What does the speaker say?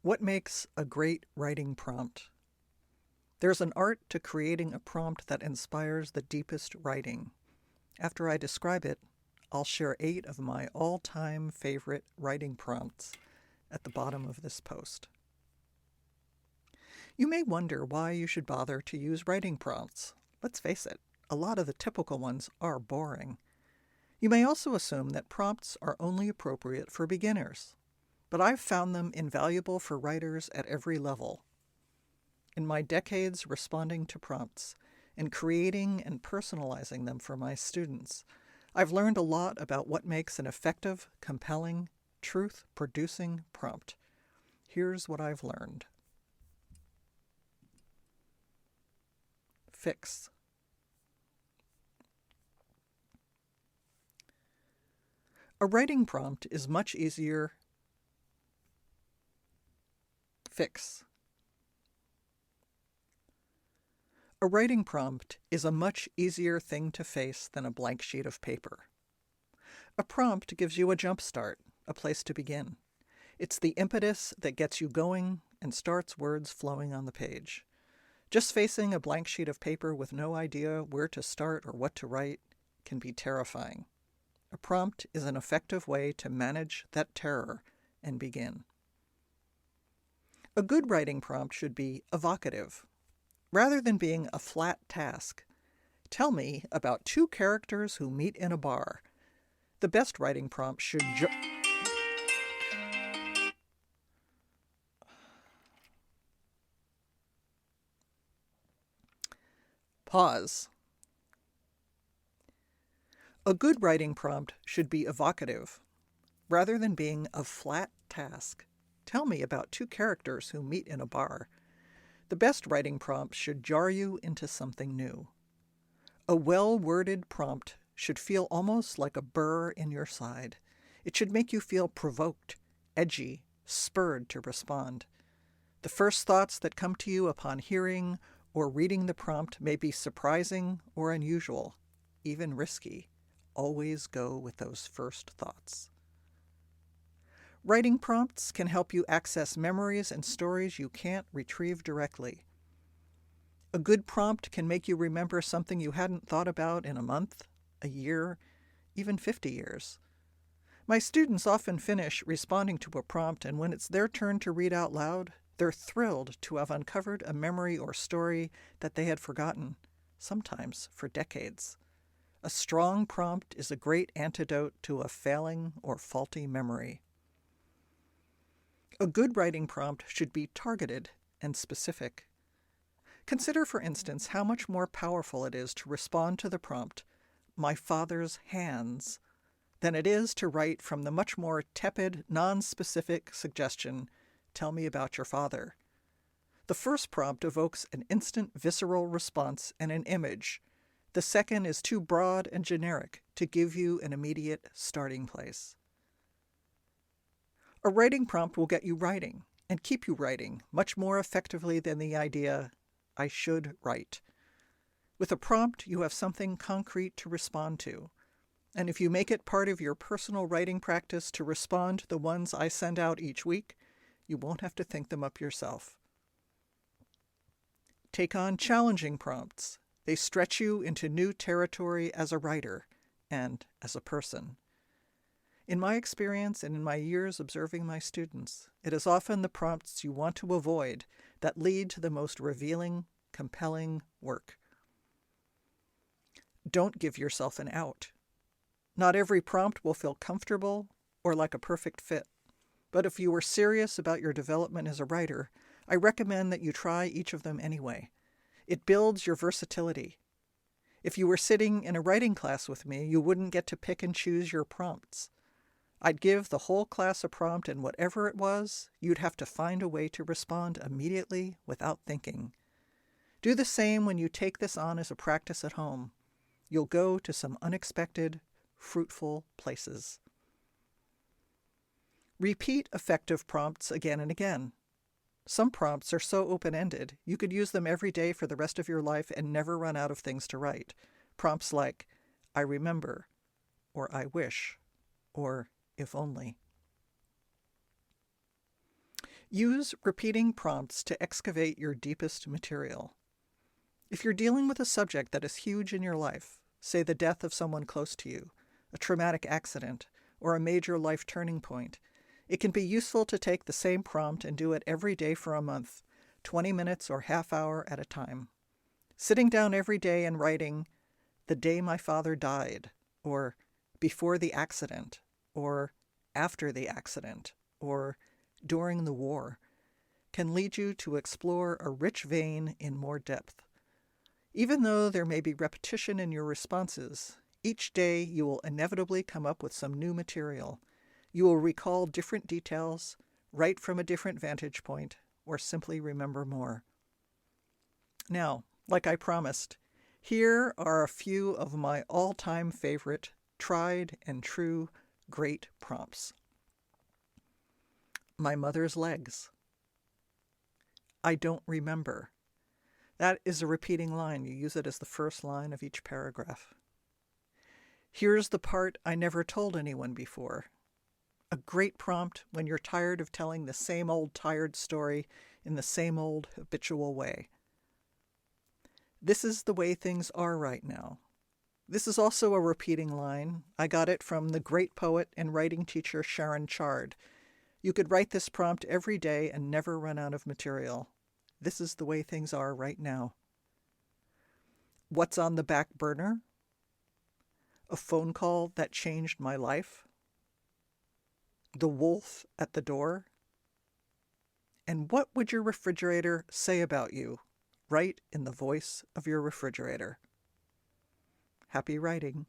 What makes a great writing prompt? There's an art to creating a prompt that inspires the deepest writing. After I describe it, I'll share 8 of my all-time favorite writing prompts at the bottom of this post. You may wonder why you should bother to use writing prompts. Let's face it, a lot of the typical ones are boring. You may also assume that prompts are only appropriate for beginners, but I've found them invaluable for writers at every level. In my decades responding to prompts and creating and personalizing them for my students, I've learned a lot about what makes an effective, compelling, truth-producing prompt. Here's what I've learned. Fix. A writing prompt is much easier. Fix. A writing prompt is a much easier thing to face than a blank sheet of paper. A prompt gives you a jump start, a place to begin. It's the impetus that gets you going and starts words flowing on the page. Just facing a blank sheet of paper with no idea where to start or what to write can be terrifying. A prompt is an effective way to manage that terror and begin. A good writing prompt should be evocative. Rather than being a flat task, tell me about 2 characters who meet in a bar. The best writing prompt should Pause. A good writing prompt should be evocative. Rather than being a flat task, tell me about 2 characters who meet in a bar. The best writing prompt should jar you into something new. A well-worded prompt should feel almost like a burr in your side. It should make you feel provoked, edgy, spurred to respond. The first thoughts that come to you upon hearing or reading the prompt may be surprising or unusual, even risky. Always go with those first thoughts. Writing prompts can help you access memories and stories you can't retrieve directly. A good prompt can make you remember something you hadn't thought about in a month, a year, even 50 years. My students often finish responding to a prompt, and when it's their turn to read out loud, they're thrilled to have uncovered a memory or story that they had forgotten, sometimes for decades. A strong prompt is a great antidote to a failing or faulty memory. A good writing prompt should be targeted and specific. Consider, for instance, how much more powerful it is to respond to the prompt, "My father's hands," than it is to write from the much more tepid, non-specific suggestion, "Tell me about your father." The first prompt evokes an instant visceral response and an image. The second is too broad and generic to give you an immediate starting place. A writing prompt will get you writing and keep you writing much more effectively than the idea, "I should write." With a prompt, you have something concrete to respond to. And if you make it part of your personal writing practice to respond to the ones I send out each week, you won't have to think them up yourself. Take on challenging prompts. They stretch you into new territory as a writer and as a person. In my experience and in my years observing my students, it is often the prompts you want to avoid that lead to the most revealing, compelling work. Don't give yourself an out. Not every prompt will feel comfortable or like a perfect fit, but if you are serious about your development as a writer, I recommend that you try each of them anyway. It builds your versatility. If you were sitting in a writing class with me, you wouldn't get to pick and choose your prompts. I'd give the whole class a prompt, and whatever it was, you'd have to find a way to respond immediately without thinking. Do the same when you take this on as a practice at home. You'll go to some unexpected, fruitful places. Repeat effective prompts again and again. Some prompts are so open-ended, you could use them every day for the rest of your life and never run out of things to write. Prompts like, "I remember," or "I wish," or "if only." Use repeating prompts to excavate your deepest material. If you're dealing with a subject that is huge in your life, say the death of someone close to you, a traumatic accident, or a major life turning point, it can be useful to take the same prompt and do it every day for a month, 20 minutes or half hour at a time. Sitting down every day and writing, "The day my father died," or "before the accident," or "after the accident," or "during the war," can lead you to explore a rich vein in more depth. Even though there may be repetition in your responses, each day you will inevitably come up with some new material. You will recall different details, write from a different vantage point, or simply remember more. Now, like I promised, here are a few of my all-time favorite, tried and true, great prompts. My mother's legs. I don't remember. That is a repeating line. You use it as the first line of each paragraph. Here's the part I never told anyone before. A great prompt when you're tired of telling the same old tired story in the same old habitual way. This is the way things are right now. This is also a repeating line. I got it from the great poet and writing teacher Sharon Chard. You could write this prompt every day and never run out of material. This is the way things are right now. What's on the back burner? A phone call that changed my life. The wolf at the door. And what would your refrigerator say about you? Write in the voice of your refrigerator. Happy writing.